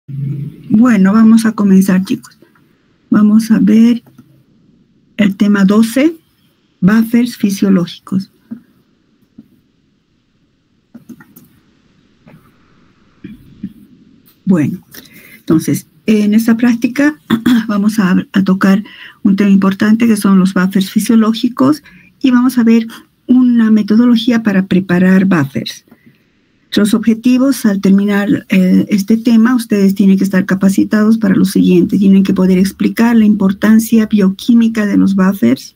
Bueno, vamos a comenzar, chicos. Vamos a ver el tema 12, buffers fisiológicos. Bueno, entonces, en esta práctica vamos a tocar un tema importante que son los buffers fisiológicos y vamos a ver una metodología para preparar buffers. Los objetivos al terminar este tema, ustedes tienen que estar capacitados para lo siguiente. Tienen que poder explicar la importancia bioquímica de los buffers.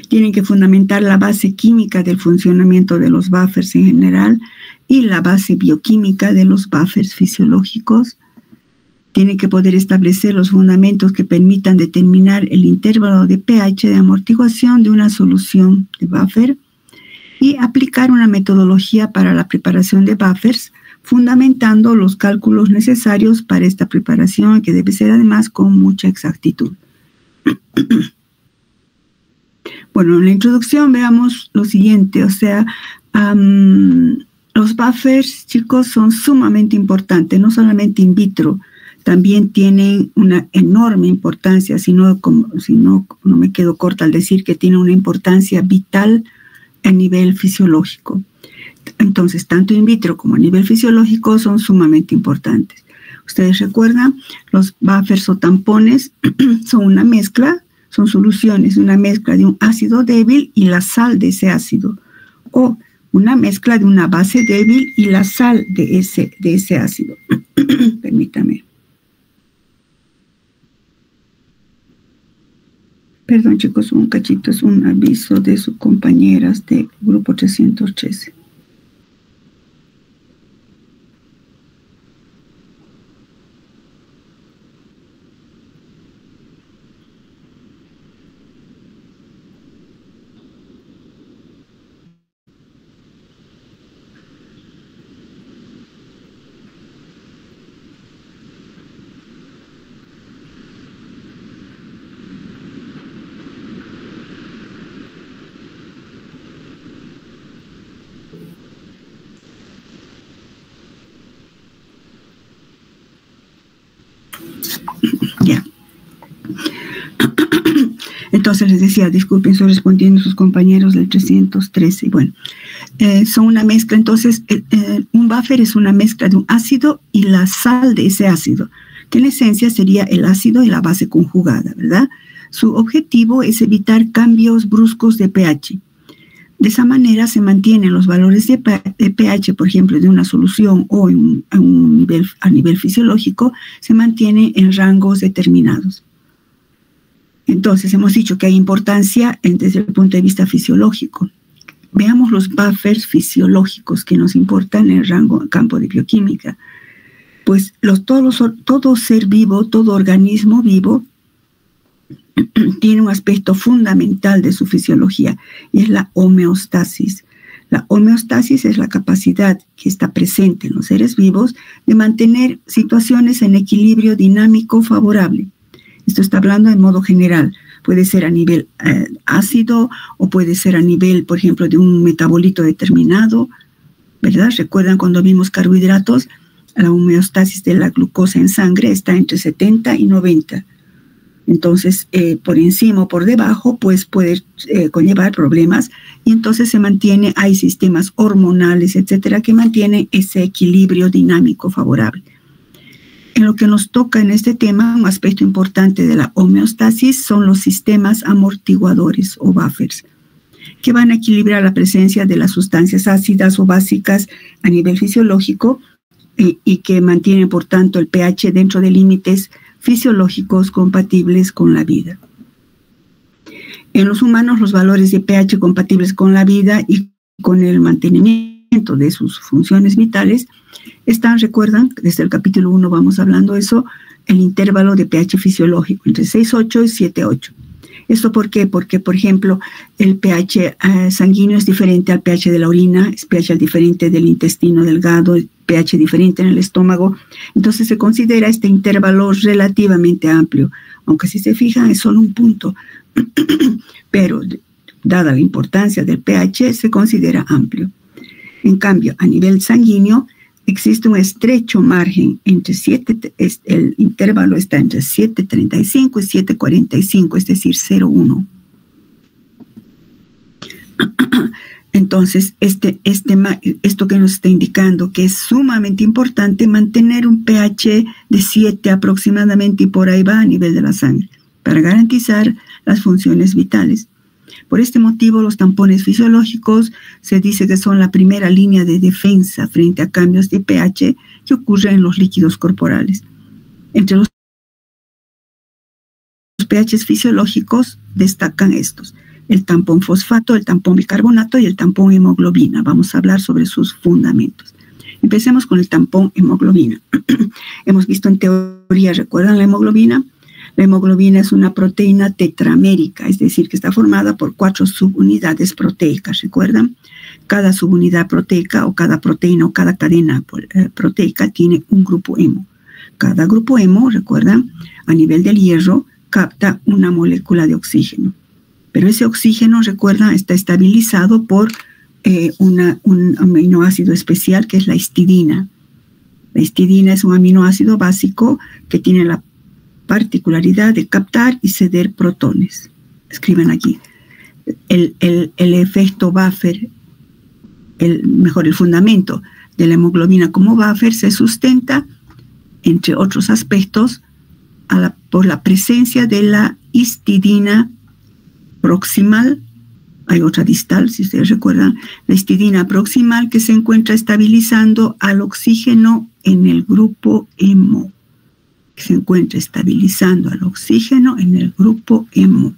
Tienen que fundamentar la base química del funcionamiento de los buffers en general y la base bioquímica de los buffers fisiológicos. Tienen que poder establecer los fundamentos que permitan determinar el intervalo de pH de amortiguación de una solución de buffer y aplicar una metodología para la preparación de buffers, fundamentando los cálculos necesarios para esta preparación, que debe ser además con mucha exactitud. Bueno, en la introducción veamos lo siguiente, o sea, los buffers, chicos, son sumamente importantes, no solamente in vitro, también tienen una enorme importancia, si no me quedo corta al decir que tienen una importancia vital a nivel fisiológico. Entonces, tanto in vitro como a nivel fisiológico son sumamente importantes. Ustedes recuerdan, los buffers o tampones son una mezcla, son soluciones, una mezcla de un ácido débil y la sal de ese ácido, o una mezcla de una base débil y la sal de ese ácido. Permítame. Perdón, chicos, un cachito, es un aviso de sus compañeras de grupo 313. Ya. Entonces les decía, disculpen, estoy respondiendo a sus compañeros del 313. Bueno, son una mezcla, entonces un buffer es una mezcla de un ácido y la sal de ese ácido, que en esencia sería el ácido y la base conjugada, ¿verdad? Su objetivo es evitar cambios bruscos de pH. De esa manera se mantienen los valores de pH, por ejemplo, de una solución o a nivel fisiológico, se mantiene en rangos determinados. Entonces, hemos dicho que hay importancia desde el punto de vista fisiológico. Veamos los buffers fisiológicos que nos importan en el campo de bioquímica. Pues todo ser vivo, todo organismo vivo, tiene un aspecto fundamental de su fisiología y es la homeostasis. La homeostasis es la capacidad que está presente en los seres vivos de mantener situaciones en equilibrio dinámico favorable. Esto está hablando de modo general. Puede ser a nivel ácido o puede ser a nivel, por ejemplo, de un metabolito determinado, ¿verdad? ¿Recuerdan cuando vimos carbohidratos? La homeostasis de la glucosa en sangre está entre 70 y 90. Entonces, por encima o por debajo, pues puede conllevar problemas y entonces se mantiene, hay sistemas hormonales, etcétera, que mantienen ese equilibrio dinámico favorable. En lo que nos toca en este tema, un aspecto importante de la homeostasis son los sistemas amortiguadores o buffers, que van a equilibrar la presencia de las sustancias ácidas o básicas a nivel fisiológico y que mantienen, por tanto, el pH dentro de límites fisiológicos compatibles con la vida. En los humanos, los valores de pH compatibles con la vida y con el mantenimiento de sus funciones vitales están, recuerdan, desde el capítulo 1 vamos hablando de eso, el intervalo de pH fisiológico entre 6,8 y 7,8. ¿Esto por qué? Porque, por ejemplo, el pH sanguíneo es diferente al pH de la orina, es pH diferente del intestino delgado, pH diferente en el estómago. Entonces se considera este intervalo relativamente amplio, aunque si se fijan es solo un punto, pero dada la importancia del pH se considera amplio. En cambio, a nivel sanguíneo, existe un estrecho margen entre el intervalo está entre 7.35 y 7.45, es decir, 0.1. Entonces, esto que nos está indicando que es sumamente importante mantener un pH de 7 aproximadamente, y por ahí va a nivel de la sangre, para garantizar las funciones vitales. Por este motivo, los tampones fisiológicos se dice que son la primera línea de defensa frente a cambios de pH que ocurren en los líquidos corporales. Entre los pHs fisiológicos destacan estos: el tampón fosfato, el tampón bicarbonato y el tampón hemoglobina. Vamos a hablar sobre sus fundamentos. Empecemos con el tampón hemoglobina. Hemos visto en teoría, ¿recuerdan la hemoglobina? La hemoglobina es una proteína tetramérica, es decir, que está formada por 4 subunidades proteicas, ¿recuerdan? Cada subunidad proteica o cada proteína o cada cadena proteica tiene un grupo hemo. Cada grupo hemo, ¿recuerdan? A nivel del hierro, capta una molécula de oxígeno. Pero ese oxígeno, recuerdan, está estabilizado por un aminoácido especial que es la histidina. La histidina es un aminoácido básico que tiene la particularidad de captar y ceder protones. Escriban aquí. El efecto buffer, el fundamento de la hemoglobina como buffer se sustenta, entre otros aspectos, por la presencia de la histidina proximal. Hay otra distal, si ustedes recuerdan, la histidina proximal, que se encuentra estabilizando al oxígeno en el grupo hemo. Se encuentra estabilizando al oxígeno en el grupo hemo.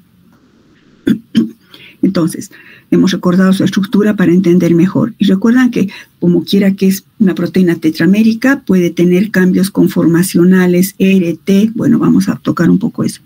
Entonces, hemos recordado su estructura para entender mejor. Y recuerdan que, como quiera que es una proteína tetramérica, puede tener cambios conformacionales, RT. Bueno, vamos a tocar un poco eso.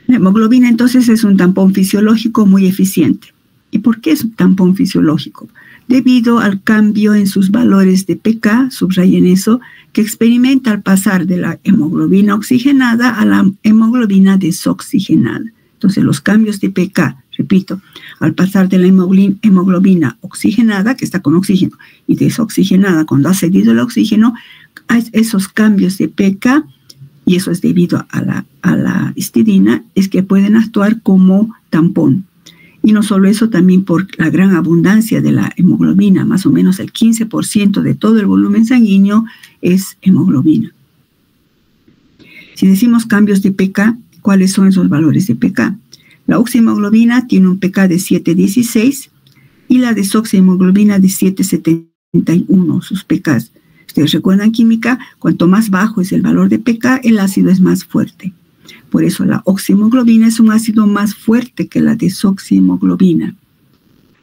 La hemoglobina, entonces, es un tampón fisiológico muy eficiente. ¿Y por qué es un tampón fisiológico? Debido al cambio en sus valores de pK, subrayen eso, que experimenta al pasar de la hemoglobina oxigenada a la hemoglobina desoxigenada. Entonces, los cambios de pK, repito, al pasar de la hemoglobina oxigenada, que está con oxígeno, y desoxigenada, cuando ha cedido el oxígeno, esos cambios de pK, y eso es debido a la histidina, es que pueden actuar como tampón. Y no solo eso, también por la gran abundancia de la hemoglobina, más o menos el 15% de todo el volumen sanguíneo es hemoglobina. Si decimos cambios de pK, ¿cuáles son esos valores de pK? La oxihemoglobina tiene un pK de 7.16 y la desoxihemoglobina de 7.71, sus pKs. Ustedes recuerdan química, cuanto más bajo es el valor de pK, el ácido es más fuerte. Por eso la oxihemoglobina es un ácido más fuerte que la desoxihemoglobina.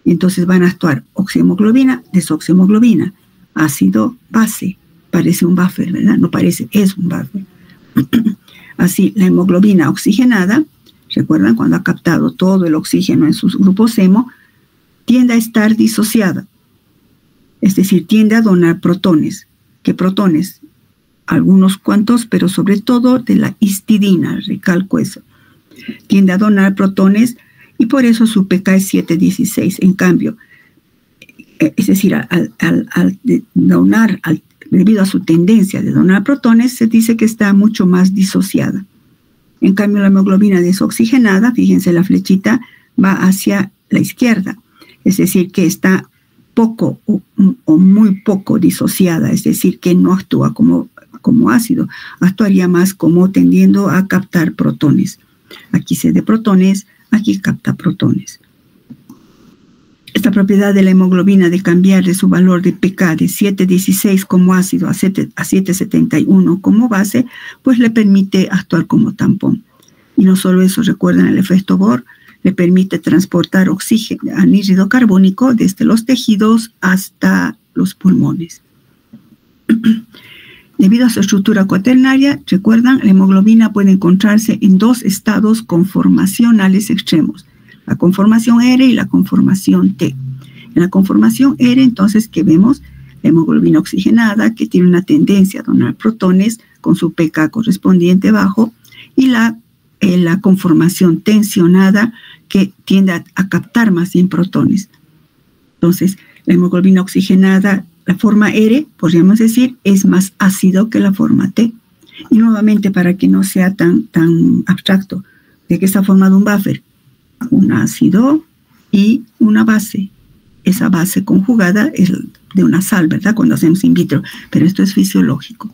Y entonces van a actuar oxihemoglobina, desoxihemoglobina, ácido, base. Parece un buffer, ¿verdad? No parece, es un buffer. Así, la hemoglobina oxigenada, ¿recuerdan? Cuando ha captado todo el oxígeno en sus grupos hemo, tiende a estar disociada. Es decir, tiende a donar protones. ¿Qué protones? Algunos cuantos, pero sobre todo de la histidina, recalco eso. Tiende a donar protones y por eso su pK es 7.16. En cambio, es decir, debido a su tendencia de donar protones, se dice que está mucho más disociada. En cambio, la hemoglobina desoxigenada, fíjense la flechita, va hacia la izquierda. Es decir, que está poco o muy poco disociada, es decir, que no actúa como ácido, actuaría más como tendiendo a captar protones. Aquí cede protones, aquí capta protones. Esta propiedad de la hemoglobina de cambiar de su valor de pK de 7.16 como ácido a 7.71 como base, pues le permite actuar como tampón. Y no solo eso, recuerdan el efecto Bohr, le permite transportar oxígeno, anhídrido carbónico desde los tejidos hasta los pulmones. Debido a su estructura cuaternaria, recuerdan, la hemoglobina puede encontrarse en dos estados conformacionales extremos, la conformación R y la conformación T. En la conformación R, entonces, ¿qué vemos? La hemoglobina oxigenada, que tiene una tendencia a donar protones con su pK correspondiente bajo, y la conformación tensionada, que tiende a captar más bien protones. Entonces, la hemoglobina oxigenada, La forma R, podríamos decir, es más ácido que la forma T. Y nuevamente, para que no sea tan abstracto, ¿de qué está formado un buffer? Un ácido y una base. Esa base conjugada es de una sal, ¿verdad? Cuando hacemos in vitro, pero esto es fisiológico.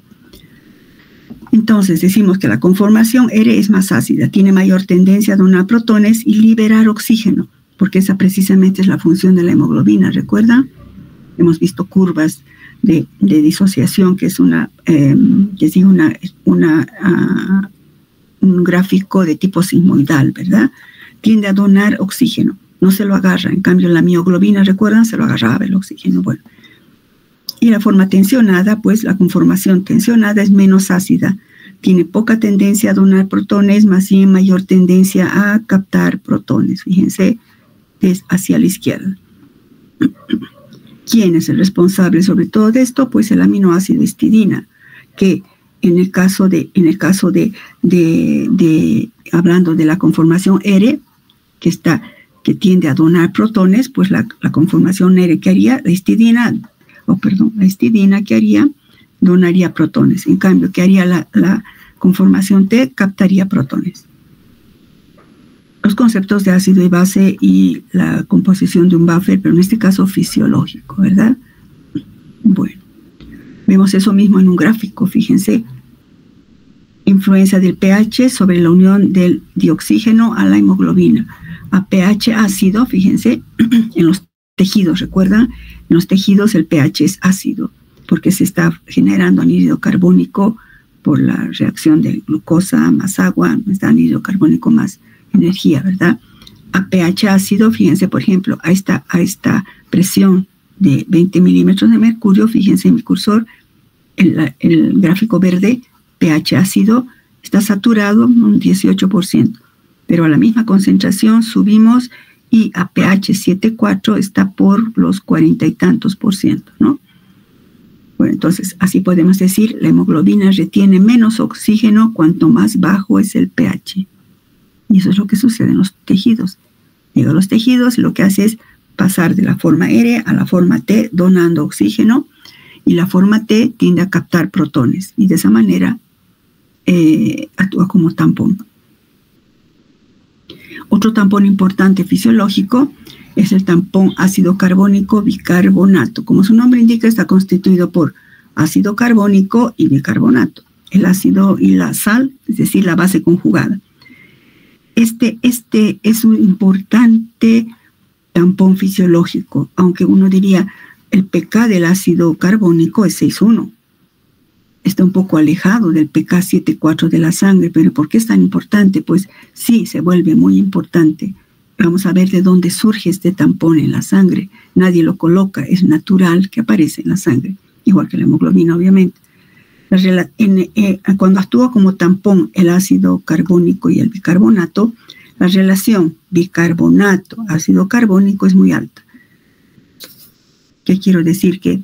Entonces decimos que la conformación R es más ácida, tiene mayor tendencia a donar protones y liberar oxígeno, porque esa precisamente es la función de la hemoglobina, ¿recuerdan? Hemos visto curvas de disociación, que es un gráfico de tipo sigmoidal, ¿verdad? Tiende a donar oxígeno, no se lo agarra. En cambio, la mioglobina, ¿recuerdan? Se lo agarraba el oxígeno. Bueno. Y la forma tensionada, pues la conformación tensionada es menos ácida. Tiene poca tendencia a donar protones, más bien mayor tendencia a captar protones. Fíjense, es hacia la izquierda. ¿Quién es el responsable sobre todo de esto? Pues el aminoácido histidina, que en el caso de hablando de la conformación R, que tiende a donar protones, pues la conformación R que haría, la histidina que haría, donaría protones. En cambio, que haría la conformación T, captaría protones. Los conceptos de ácido y base y la composición de un buffer, pero en este caso fisiológico, ¿verdad? Bueno, vemos eso mismo en un gráfico, fíjense. Influencia del pH sobre la unión del dioxígeno a la hemoglobina. A pH ácido, fíjense, en los tejidos, ¿recuerdan? En los tejidos el pH es ácido, porque se está generando anhídrido carbónico por la reacción de glucosa más agua, está anhídrido carbónico más energía, ¿verdad? A pH ácido, fíjense, por ejemplo, a esta presión de 20 milímetros de mercurio, fíjense en mi cursor, el gráfico verde, pH ácido, está saturado un 18%, pero a la misma concentración subimos y a pH 7,4 está por los 40 y tantos %, ¿no? Bueno, entonces, así podemos decir, la hemoglobina retiene menos oxígeno cuanto más bajo es el pH. Y eso es lo que sucede en los tejidos. Llega a los tejidos y lo que hace es pasar de la forma R a la forma T, donando oxígeno, y la forma T tiende a captar protones, y de esa manera actúa como tampón. Otro tampón importante fisiológico es el tampón ácido carbónico bicarbonato. Como su nombre indica, está constituido por ácido carbónico y bicarbonato. El ácido y la sal, es decir, la base conjugada. Este es un importante tampón fisiológico, aunque uno diría el pK del ácido carbónico es 6,1. Está un poco alejado del pK 7,4 de la sangre, pero ¿por qué es tan importante? Pues sí, se vuelve muy importante. Vamos a ver de dónde surge este tampón en la sangre. Nadie lo coloca, es natural que aparece en la sangre, igual que la hemoglobina, obviamente. Cuando actúa como tampón el ácido carbónico y el bicarbonato, la relación bicarbonato-ácido carbónico es muy alta. ¿Qué quiero decir? Que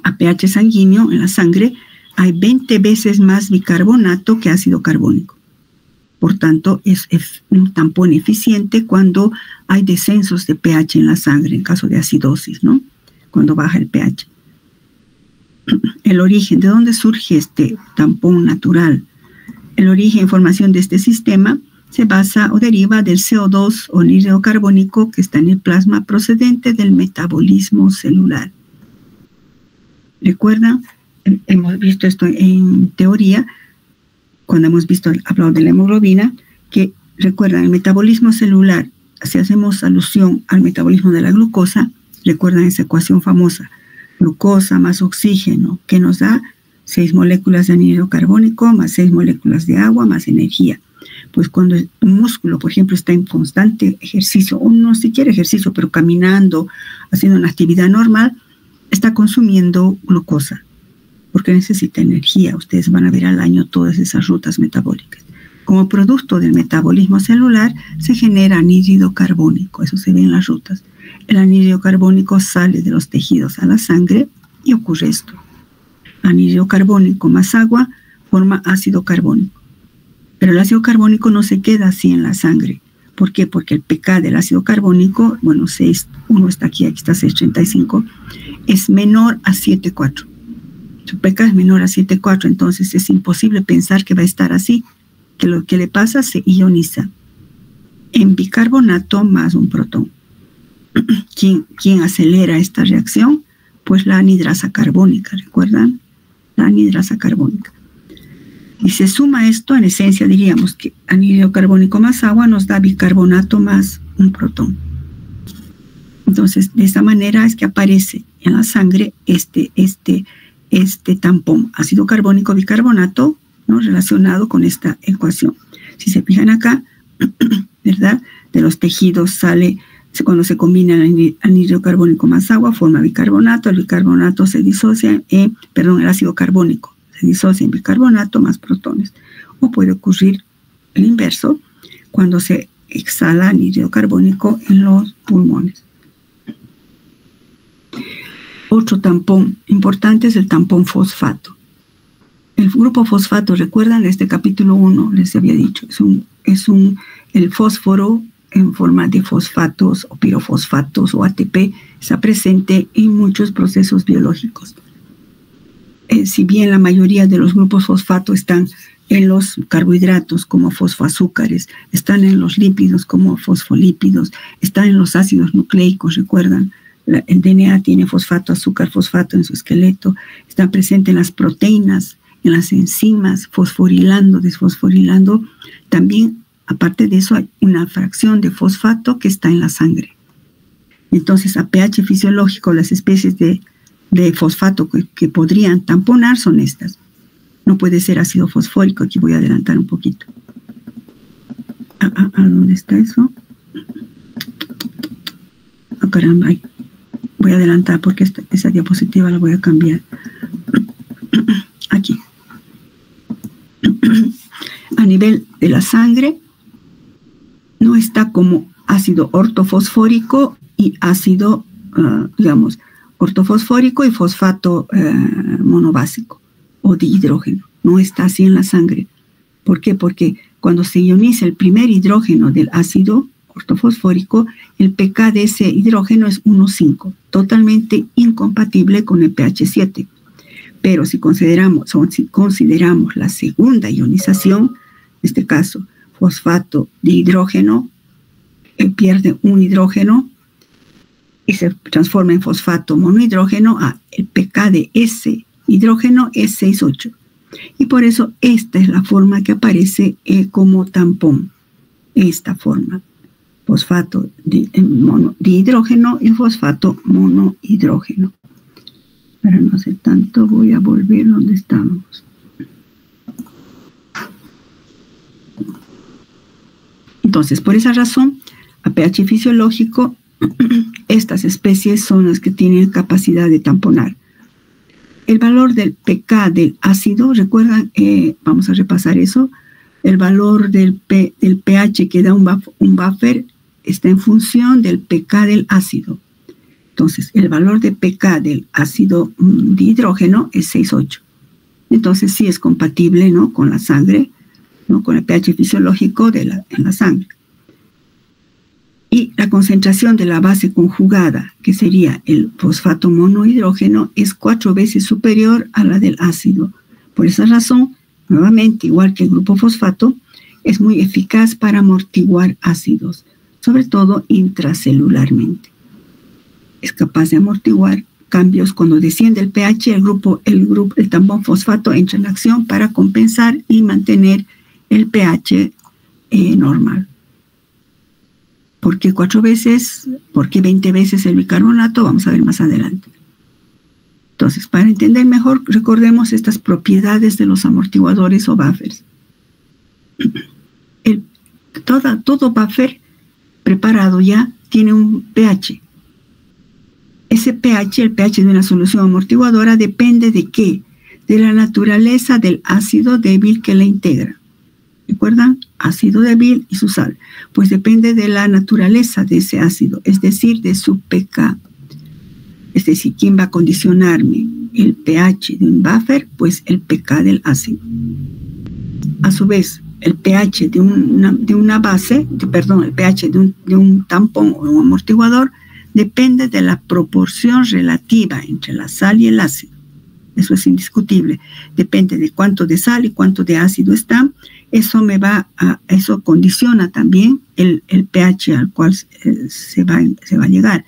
a pH sanguíneo, en la sangre, hay 20 veces más bicarbonato que ácido carbónico. Por tanto, es un tampón eficiente cuando hay descensos de pH en la sangre, en caso de acidosis, ¿no? Cuando baja el pH. El origen, ¿de dónde surge este tampón natural? El origen y formación de este sistema se basa o deriva del CO2 o anhídrido carbónico que está en el plasma procedente del metabolismo celular. ¿Recuerdan? Hemos visto esto en teoría, cuando hemos hablado de la hemoglobina, que recuerdan el metabolismo celular, si hacemos alusión al metabolismo de la glucosa, recuerdan esa ecuación famosa, glucosa más oxígeno, que nos da 6 moléculas de anhídrido carbónico más 6 moléculas de agua más energía. Pues cuando un músculo, por ejemplo, está en constante ejercicio, o no siquiera ejercicio, pero caminando, haciendo una actividad normal, está consumiendo glucosa, porque necesita energía. Ustedes van a ver al año todas esas rutas metabólicas. Como producto del metabolismo celular, se genera anhídrido carbónico, eso se ve en las rutas. El anhídrido carbónico sale de los tejidos a la sangre y ocurre esto. Anhídrido carbónico más agua forma ácido carbónico. Pero el ácido carbónico no se queda así en la sangre. ¿Por qué? Porque el pK del ácido carbónico, bueno, 6,1 está aquí está 6,35. es menor a 7,4. Su pK es menor a 7,4, entonces es imposible pensar que va a estar así, que lo que le pasa se ioniza en bicarbonato más un protón. ¿Quién acelera esta reacción? Pues la anhidrasa carbónica, ¿recuerdan? La anhidrasa carbónica. Y se suma esto, en esencia diríamos que anhídrido carbónico más agua nos da bicarbonato más un protón. Entonces, de esta manera es que aparece en la sangre este tampón, ácido carbónico bicarbonato, ¿no?, relacionado con esta ecuación. Si se fijan acá, ¿verdad? De los tejidos sale, cuando se combina el anhídrido carbónico más agua, forma bicarbonato. El bicarbonato se disocia el ácido carbónico se disocia en bicarbonato más protones. O puede ocurrir el inverso cuando se exhala anhídrido carbónico en los pulmones. Otro tampón importante es el tampón fosfato. El grupo fosfato, recuerdan, este capítulo 1 les había dicho, el fósforo en forma de fosfatos o pirofosfatos o ATP está presente en muchos procesos biológicos. Si bien la mayoría de los grupos fosfato están en los carbohidratos como fosfoazúcares, están en los lípidos como fosfolípidos, están en los ácidos nucleicos, recuerdan, el DNA tiene fosfato, azúcar, fosfato en su esqueleto, están presentes en las proteínas, en las enzimas, fosforilando, desfosforilando. También, aparte de eso, hay una fracción de fosfato que está en la sangre. Entonces, a pH fisiológico, las especies de fosfato que podrían tamponar son estas. No puede ser ácido fosfórico. Aquí voy a adelantar un poquito. ¿A dónde está eso? Oh, caramba. Voy a adelantar porque esa diapositiva la voy a cambiar. Aquí. A nivel de la sangre, no está como ácido ortofosfórico y ácido, ortofosfórico y fosfato monobásico o dihidrógeno. No está así en la sangre. ¿Por qué? Porque cuando se ioniza el primer hidrógeno del ácido ortofosfórico, el pK de ese hidrógeno es 1,5, totalmente incompatible con el pH 7. Pero si consideramos la segunda ionización, en este caso, fosfato de hidrógeno, pierde un hidrógeno y se transforma en fosfato monohidrógeno, el pK de ese hidrógeno es 6,8. Y por eso esta es la forma que aparece como tampón. Esta forma. Fosfato de hidrógeno y fosfato monohidrógeno. Para no hacer tanto, voy a volver donde estábamos. Entonces, por esa razón, a pH fisiológico, estas especies son las que tienen capacidad de tamponar. El valor del pK del ácido, recuerdan, vamos a repasar eso, el valor del pH que da un buffer está en función del pK del ácido. Entonces, el valor de pK del ácido de hidrógeno es 6,8. Entonces, sí es compatible, ¿no?, con la sangre, ¿no?, con el pH fisiológico en la sangre. Y la concentración de la base conjugada, que sería el fosfato monohidrógeno, es 4 veces superior a la del ácido. Por esa razón, nuevamente, igual que el grupo fosfato, es muy eficaz para amortiguar ácidos, sobre todo intracelularmente. Es capaz de amortiguar cambios cuando desciende el pH, el tampón fosfato entra en acción para compensar y mantener el pH normal. ¿Por qué 4 veces? ¿Por qué 20 veces el bicarbonato? Vamos a ver más adelante. Entonces, para entender mejor, recordemos estas propiedades de los amortiguadores o buffers. Todo buffer preparado ya tiene un pH. Ese pH, el pH de una solución amortiguadora, depende de ¿qué? De la naturaleza del ácido débil que la integra. ¿Recuerdan? Ácido débil y su sal. Pues depende de la naturaleza de ese ácido, es decir, de su pK. Es decir, ¿quién va a condicionarme el pH de un buffer? Pues el pK del ácido. A su vez, el pH de una base, el pH de un tampón o un amortiguador depende de la proporción relativa entre la sal y el ácido. Eso es indiscutible. Depende de cuánto de sal y cuánto de ácido está. Eso condiciona también el pH al cual se va a llegar.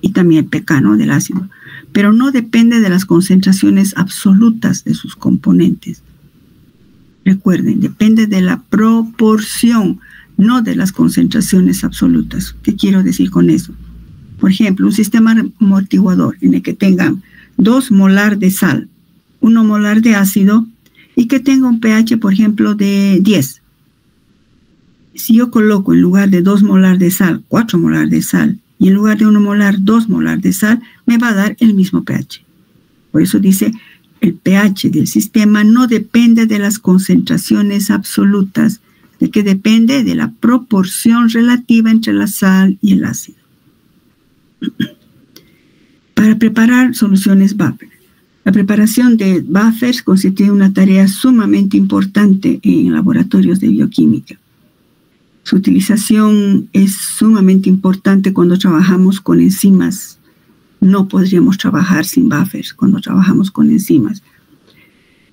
Y también el pK, ¿no?, del ácido. Pero no depende de las concentraciones absolutas de sus componentes. Recuerden, depende de la proporción, no de las concentraciones absolutas. ¿Qué quiero decir con eso? Por ejemplo, un sistema amortiguador en el que tengan 2 molar de sal, 1 molar de ácido y que tenga un pH, por ejemplo, de 10. Si yo coloco en lugar de 2 molar de sal, 4 molar de sal y en lugar de 1 molar, 2 molar de sal, me va a dar el mismo pH. Por eso dice, el pH del sistema no depende de las concentraciones absolutas, de que depende de la proporción relativa entre la sal y el ácido. Para preparar soluciones buffer. La preparación de buffers constituye una tarea sumamente importante en laboratorios de bioquímica. Su utilización es sumamente importante cuando trabajamos con enzimas. No podríamos trabajar sin buffers cuando trabajamos con enzimas.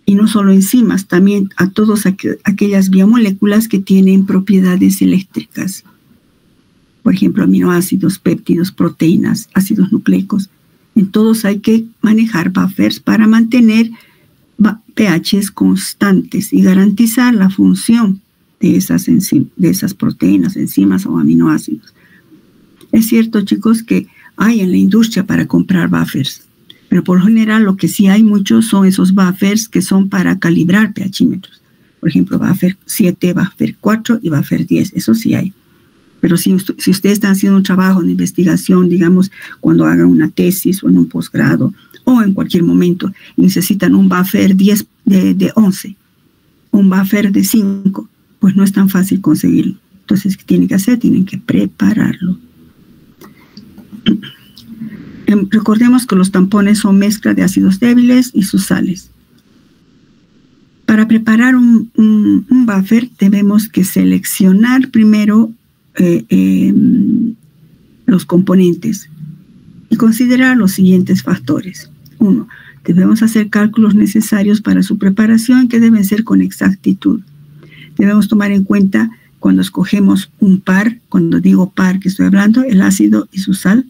Y no solo enzimas, también a todas aquellas biomoléculas que tienen propiedades eléctricas. Por ejemplo, aminoácidos, péptidos, proteínas, ácidos nucleicos. En todos hay que manejar buffers para mantener pHs constantes y garantizar la función de esas proteínas, enzimas o aminoácidos. Es cierto, chicos, que hay en la industria para comprar buffers, pero por lo general lo que sí hay muchos son esos buffers que son para calibrar pHímetros. Por ejemplo, buffer 7, buffer 4 y buffer 10, eso sí hay. Pero si ustedes están haciendo un trabajo de investigación, digamos, cuando hagan una tesis o en un posgrado o en cualquier momento, y necesitan un buffer 10 de 11, un buffer de 5, pues no es tan fácil conseguirlo. Entonces, ¿qué tienen que hacer? Tienen que prepararlo. Recordemos que los tampones son mezcla de ácidos débiles y sus sales. Para preparar un buffer debemos que seleccionar primero los componentes y considerar los siguientes factores. 1. Debemos hacer cálculos necesarios para su preparación que deben ser con exactitud. Debemos tomar en cuenta cuando escogemos un par, cuando digo par que estoy hablando, el ácido y su sal,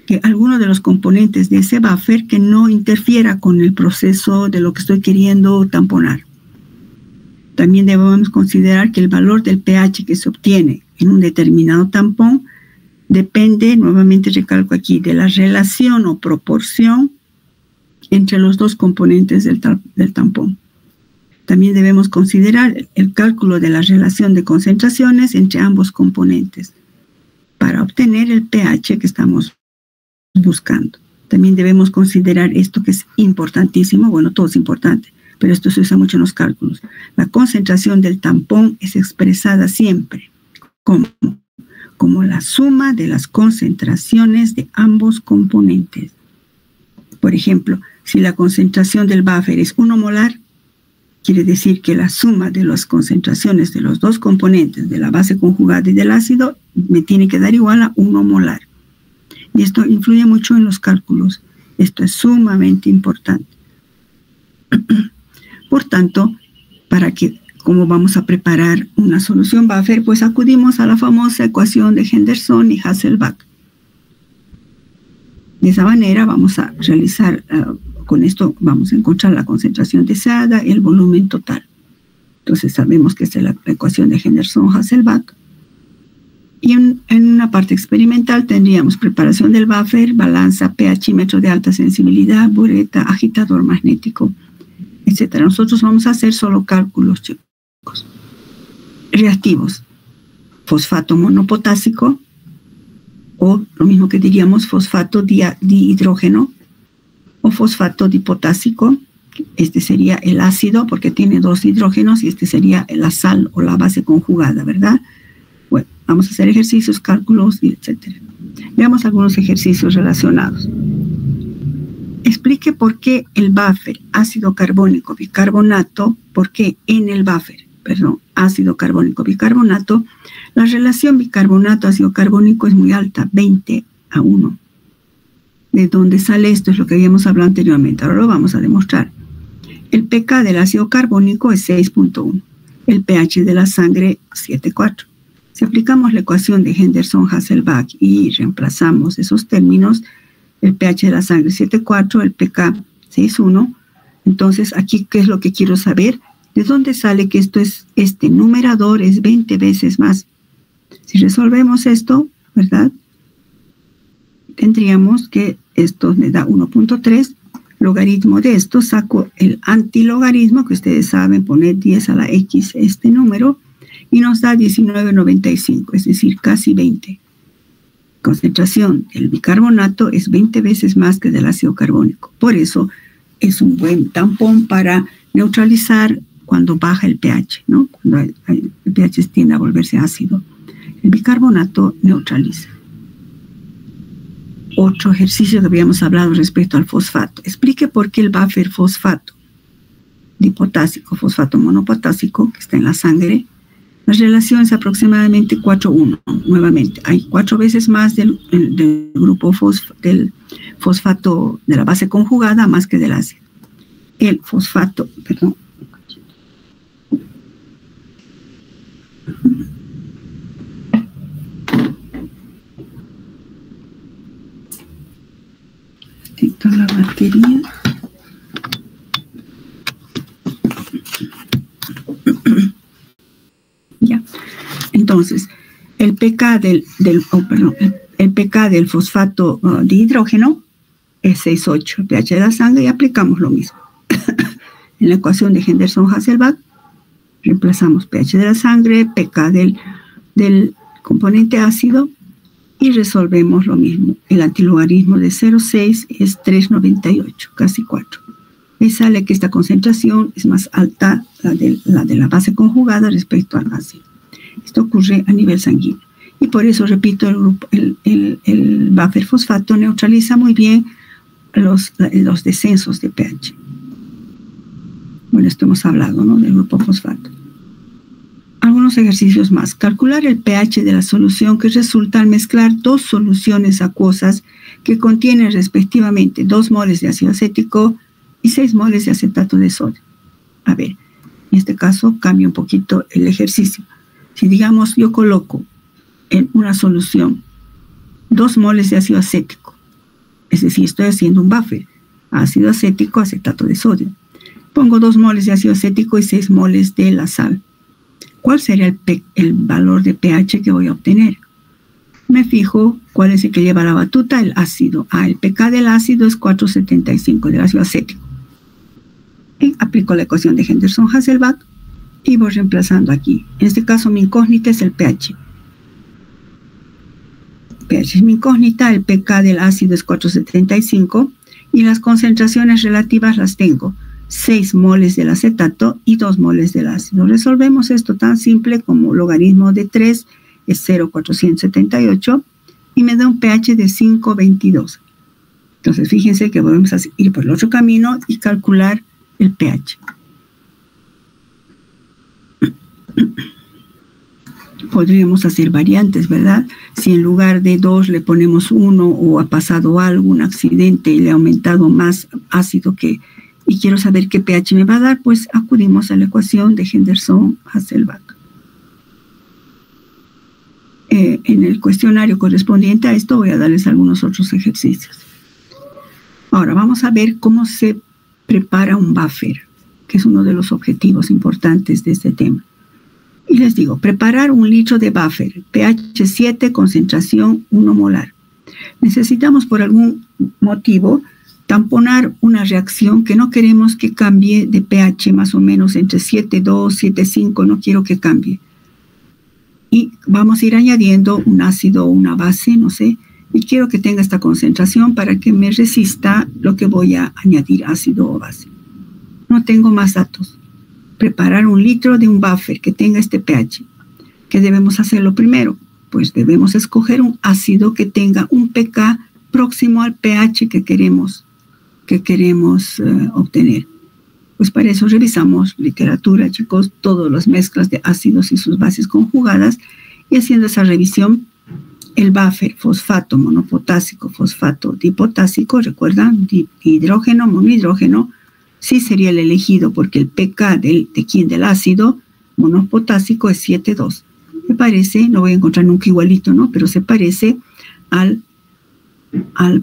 que alguno de los componentes de ese buffer que no interfiera con el proceso de lo que estoy queriendo tamponar. También debemos considerar que el valor del pH que se obtiene en un determinado tampón depende, nuevamente recalco aquí, de la relación o proporción entre los dos componentes del tampón. También debemos considerar el cálculo de la relación de concentraciones entre ambos componentes para obtener el pH que estamos buscando. También debemos considerar esto que es importantísimo, bueno, todo es importante, pero esto se usa mucho en los cálculos. La concentración del tampón es expresada siempre como la suma de las concentraciones de ambos componentes. Por ejemplo, si la concentración del buffer es 1 molar, quiere decir que la suma de las concentraciones de los dos componentes, de la base conjugada y del ácido, me tiene que dar igual a 1 molar. Y esto influye mucho en los cálculos. Esto es sumamente importante. Por tanto, ¿cómo vamos a preparar una solución buffer? Pues acudimos a la famosa ecuación de Henderson y Hasselbalch. De esa manera vamos a realizar, con esto vamos a encontrar la concentración deseada, el volumen total. Entonces sabemos que esta es la ecuación de Henderson-Hasselbalch. Y en una parte experimental tendríamos preparación del buffer, balanza, pHímetro de alta sensibilidad, bureta, agitador magnético, etc. Nosotros vamos a hacer solo cálculos, chicos. Reactivos: fosfato monopotásico, o lo mismo que diríamos fosfato dihidrógeno, o fosfato dipotásico. Este sería el ácido porque tiene 2 hidrógenos y este sería la sal o la base conjugada, ¿verdad? Bueno, vamos a hacer ejercicios, cálculos, etc. Veamos algunos ejercicios relacionados. Explique por qué el buffer ácido carbónico bicarbonato, por qué en el buffer, ácido carbónico bicarbonato, la relación bicarbonato-ácido carbónico es muy alta, 20 a 1. ¿De dónde sale esto? Es lo que habíamos hablado anteriormente. Ahora lo vamos a demostrar. El pK del ácido carbónico es 6.1. El pH de la sangre 7.4. Si aplicamos la ecuación de Henderson-Hasselbalch y reemplazamos esos términos, el pH de la sangre 7.4, el pK 6.1. Entonces, aquí, ¿qué es lo que quiero saber? ¿De dónde sale que esto es, este numerador es 20 veces más? Si resolvemos esto, ¿verdad? Tendríamos que esto me da 1.3. Logaritmo de esto, saco el antilogaritmo, que ustedes saben, poner 10 a la X este número, y nos da 19.95, es decir, casi 20. Concentración del bicarbonato es 20 veces más que del ácido carbónico. Por eso es un buen tampón para neutralizar cuando baja el pH, ¿no? Cuando el pH tiende a volverse ácido. El bicarbonato neutraliza. Otro ejercicio que habíamos hablado respecto al fosfato. Explique por qué el buffer fosfato dipotásico, fosfato monopotásico, que está en la sangre, la relación es aproximadamente 4:1. Nuevamente, hay 4 veces más del grupo del fosfato de la base conjugada más que del ácido. El fosfato, perdón. Detecto la batería. Ya. Entonces, el pK el pK del fosfato de hidrógeno es 6.8, el pH de la sangre, y aplicamos lo mismo. En la ecuación de Henderson-Hasselbalch, reemplazamos pH de la sangre, pK del componente ácido, y resolvemos lo mismo. El antilogaritmo de 0.6 es 3.98, casi 4. Y sale que esta concentración es más alta, la de la base conjugada respecto al ácido. Esto ocurre a nivel sanguíneo. Y por eso, repito, el buffer fosfato neutraliza muy bien los descensos de pH. Bueno, esto hemos hablado, ¿no?, del grupo fosfato. Algunos ejercicios más. Calcular el pH de la solución que resulta al mezclar dos soluciones acuosas que contienen respectivamente 2 moles de ácido acético y 6 moles de acetato de sodio. A ver, en este caso cambia un poquito el ejercicio. Si digamos yo coloco en una solución 2 moles de ácido acético, es decir, estoy haciendo un buffer, ácido acético, acetato de sodio. Pongo 2 moles de ácido acético y 6 moles de la sal. ¿Cuál sería el valor de pH que voy a obtener? Me fijo cuál es el que lleva la batuta, el ácido. El pK del ácido es 4.75, del ácido acético. Y aplico la ecuación de Henderson-Hasselbalch y voy reemplazando aquí. En este caso mi incógnita es el pH. pH es mi incógnita, el pK del ácido es 4.75 y las concentraciones relativas las tengo. 6 moles del acetato y 2 moles del ácido. Resolvemos esto tan simple como logaritmo de 3 es 0.478 y me da un pH de 5.22. Entonces, fíjense que podemos ir por el otro camino y calcular el pH. Podríamos hacer variantes, ¿verdad? Si en lugar de 2 le ponemos 1 o ha pasado algo, un accidente y le ha aumentado más ácido y quiero saber qué pH me va a dar, pues acudimos a la ecuación de Henderson-Hasselbalch. En el cuestionario correspondiente a esto voy a darles algunos otros ejercicios. Ahora vamos a ver cómo se prepara un buffer, que es uno de los objetivos importantes de este tema. Y les digo, preparar 1 litro de buffer, pH 7, concentración 1 molar. Necesitamos por algún motivo tamponar una reacción que no queremos que cambie de pH más o menos entre 7.2, 7.5, no quiero que cambie. Y vamos a ir añadiendo un ácido o una base, no sé, y quiero que tenga esta concentración para que me resista lo que voy a añadir, ácido o base. No tengo más datos. Preparar 1 litro de un buffer que tenga este pH. ¿Qué debemos hacerlo primero? Pues debemos escoger un ácido que tenga un pK próximo al pH que queremos obtener. Pues para eso revisamos literatura, chicos, todas las mezclas de ácidos y sus bases conjugadas, y haciendo esa revisión el buffer fosfato monopotásico, fosfato dipotásico, recuerdan, hidrógeno, monohidrógeno, sí sería el elegido porque el pK del ácido monopotásico es 7,2. Me parece, no voy a encontrar nunca igualito, ¿no? Pero se parece al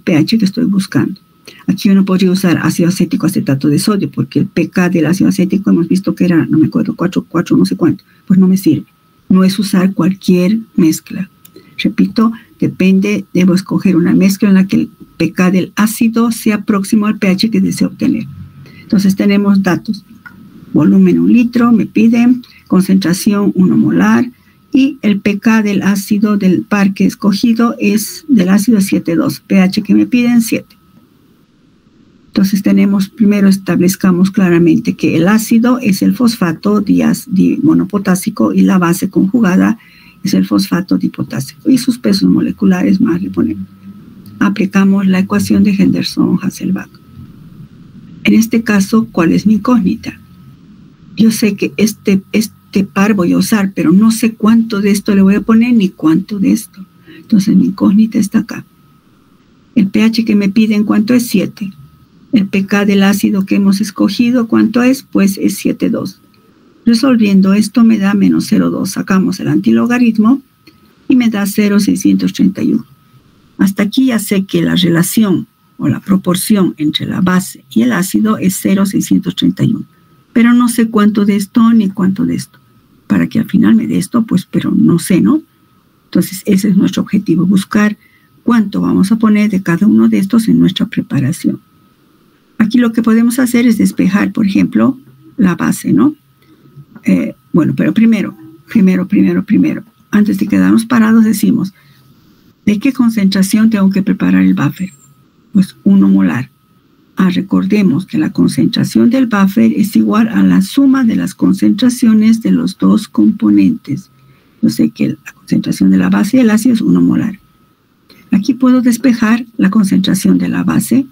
pH que estoy buscando. Aquí uno podría usar ácido acético acetato de sodio porque el pK del ácido acético hemos visto que era, no me acuerdo, 4 no sé cuánto, pues no me sirve. No es usar cualquier mezcla. Repito, depende, debo escoger una mezcla en la que el pK del ácido sea próximo al pH que deseo obtener. Entonces tenemos datos. Volumen 1 litro, me piden, concentración 1 molar, y el pK del ácido del par que he escogido es del ácido 7,2, pH que me piden 7. Entonces tenemos, primero establezcamos claramente que el ácido es el fosfato monopotásico y la base conjugada es el fosfato dipotásico. Y sus pesos moleculares más le ponemos. Aplicamos la ecuación de Henderson-Hasselbalch. En este caso, ¿cuál es mi incógnita? Yo sé que este par voy a usar, pero no sé cuánto de esto le voy a poner ni cuánto de esto. Entonces mi incógnita está acá. El pH que me piden, ¿cuánto es? 7. El pK del ácido que hemos escogido, ¿cuánto es? Pues es 7,2. Resolviendo esto me da menos 0,2. Sacamos el antilogaritmo y me da 0,631. Hasta aquí ya sé que la relación o la proporción entre la base y el ácido es 0,631. Pero no sé cuánto de esto ni cuánto de esto. Para que al final me dé esto, pues, pero no sé, ¿no? Entonces, ese es nuestro objetivo, buscar cuánto vamos a poner de cada uno de estos en nuestra preparación. Aquí lo que podemos hacer es despejar, por ejemplo, la base, ¿no? Bueno, pero primero, antes de quedarnos parados, decimos, ¿de qué concentración tengo que preparar el buffer? Pues 1 molar. Recordemos que la concentración del buffer es igual a la suma de las concentraciones de los dos componentes. Yo sé que la concentración de la base y el ácido es 1 molar. Aquí puedo despejar la concentración de la base,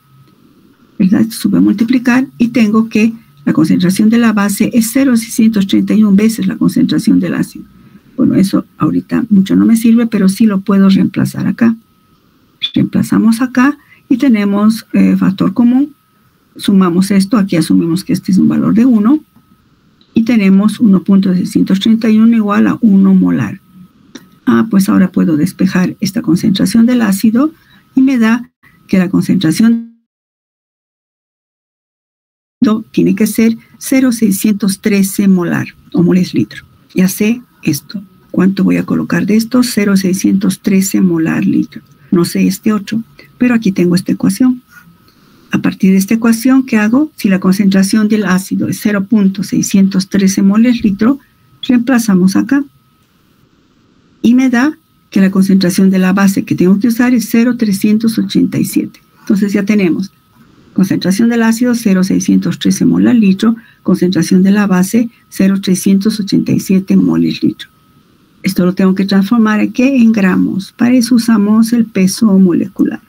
¿verdad? Sube a multiplicar y tengo que la concentración de la base es 0,631 veces la concentración del ácido. Bueno, eso ahorita mucho no me sirve, pero sí lo puedo reemplazar acá. Reemplazamos acá y tenemos factor común. Sumamos esto, aquí asumimos que este es un valor de 1 y tenemos 1.631 igual a 1 molar. Pues ahora puedo despejar esta concentración del ácido y me da que la concentración tiene que ser 0,613 molar o moles litro. Ya sé esto. ¿Cuánto voy a colocar de esto? 0,613 molar litro. No sé este otro, pero aquí tengo esta ecuación. A partir de esta ecuación, ¿qué hago? Si la concentración del ácido es 0.613 moles litro, reemplazamos acá. Y me da que la concentración de la base que tengo que usar es 0,387. Entonces ya tenemos concentración del ácido 0,613 molar litro, concentración de la base 0,387 moles litro. Esto lo tengo que transformar en gramos. Para eso usamos el peso molecular.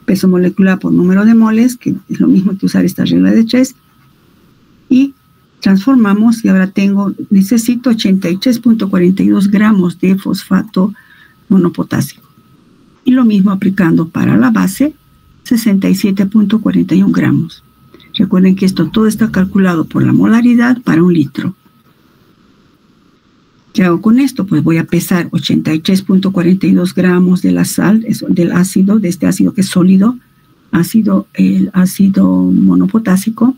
Peso molecular por número de moles, que es lo mismo que usar esta regla de 3. Y transformamos y ahora necesito 83.42 gramos de fosfato monopotásico. Y lo mismo aplicando para la base, 67.41 gramos. Recuerden que todo está calculado por la molaridad para 1 litro. ¿Qué hago con esto? Pues voy a pesar 83.42 gramos de la sal, del ácido, de este ácido que es sólido, el ácido monopotásico.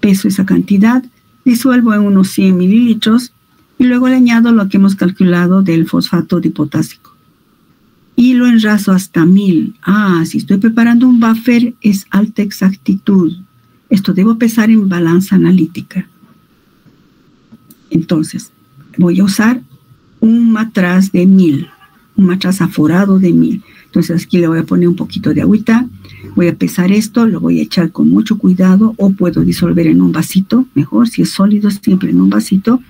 Peso esa cantidad, disuelvo en unos 100 mililitros y luego le añado lo que hemos calculado del fosfato dipotásico. Y lo enraso hasta 1000. Si estoy preparando un buffer es alta exactitud. Esto debo pesar en balanza analítica. Entonces, voy a usar un matraz de 1000, un matraz aforado de 1000. Entonces aquí le voy a poner un poquito de agüita, voy a pesar esto, lo voy a echar con mucho cuidado o puedo disolver en un vasito, mejor si es sólido siempre en un vasito,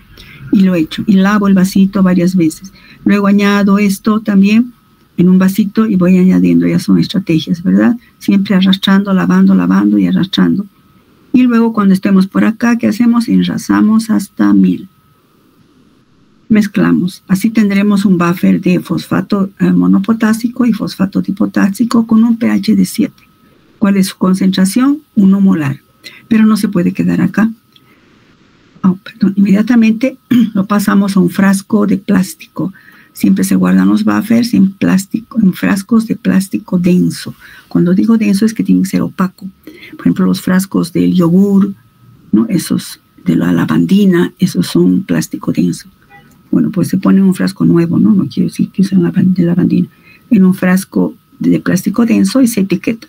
y lo echo y lavo el vasito varias veces. Luego añado esto también en un vasito y voy añadiendo, ya son estrategias, ¿verdad? Siempre arrastrando, lavando y arrastrando. Y luego cuando estemos por acá, ¿qué hacemos? Enrasamos hasta 1000. Mezclamos. Así tendremos un buffer de fosfato monopotásico y fosfato dipotásico con un pH de 7. ¿Cuál es su concentración? 1 molar. Pero no se puede quedar acá. Inmediatamente lo pasamos a un frasco de plástico. Siempre se guardan los buffers en frascos de plástico denso. Cuando digo denso es que tienen que ser opaco. Por ejemplo, los frascos del yogur, ¿no? Esos de la lavandina, esos son plástico denso. Bueno, pues se pone en un frasco nuevo, ¿no? No quiero decir que usan de lavandina. En un frasco de plástico denso y se etiqueta.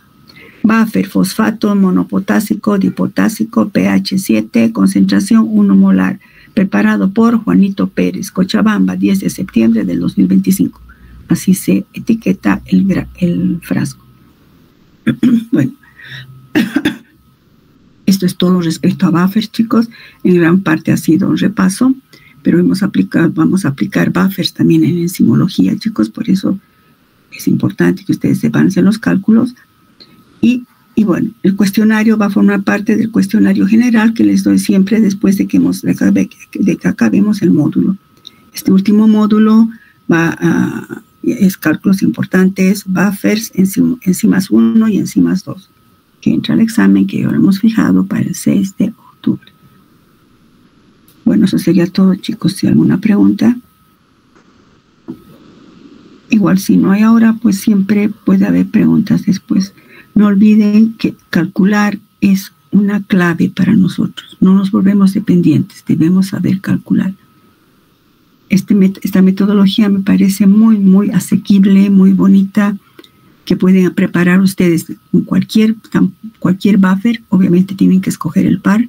Buffer, fosfato monopotásico, dipotásico, pH 7, concentración 1 molar. Preparado por Juanito Pérez, Cochabamba, 10 de septiembre del 2025. Así se etiqueta el frasco. Bueno, esto es todo respecto a buffers, chicos. En gran parte ha sido un repaso, pero vamos a aplicar buffers también en enzimología, chicos. Por eso es importante que ustedes sepan hacer los cálculos. Y bueno, el cuestionario va a formar parte del cuestionario general que les doy siempre después de que acabemos el módulo. Este último módulo es cálculos importantes, buffers, enzimas 1 y enzimas 2, que entra al examen que ahora hemos fijado para el 6 de octubre. Bueno, eso sería todo, chicos. Si hay alguna pregunta. Igual si no hay ahora, pues siempre puede haber preguntas después. No olviden que calcular es una clave para nosotros. No nos volvemos dependientes, debemos saber calcular. Esta metodología me parece muy, muy asequible, muy bonita, que pueden preparar ustedes con cualquier buffer. Obviamente tienen que escoger el par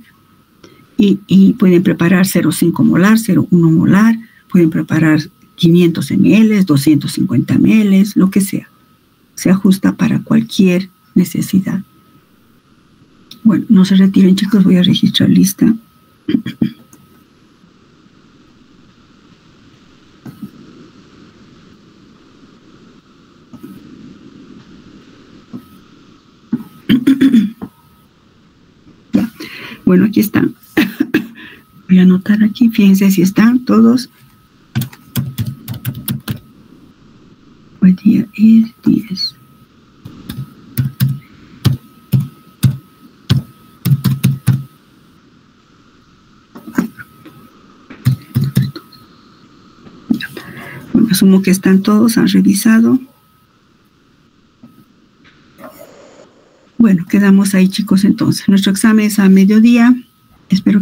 y pueden preparar 0,5 molar, 0,1 molar, pueden preparar 500 ml, 250 ml, lo que sea. Se ajusta para cualquier necesidad. Bueno, no se retiren, chicos, voy a registrar lista. Ya. Bueno, aquí están. Voy a anotar aquí, fíjense si están todos. Hoy día es 10. Bueno, asumo que están todos, han revisado. Bueno, quedamos ahí, chicos, entonces. Nuestro examen es a mediodía. Espero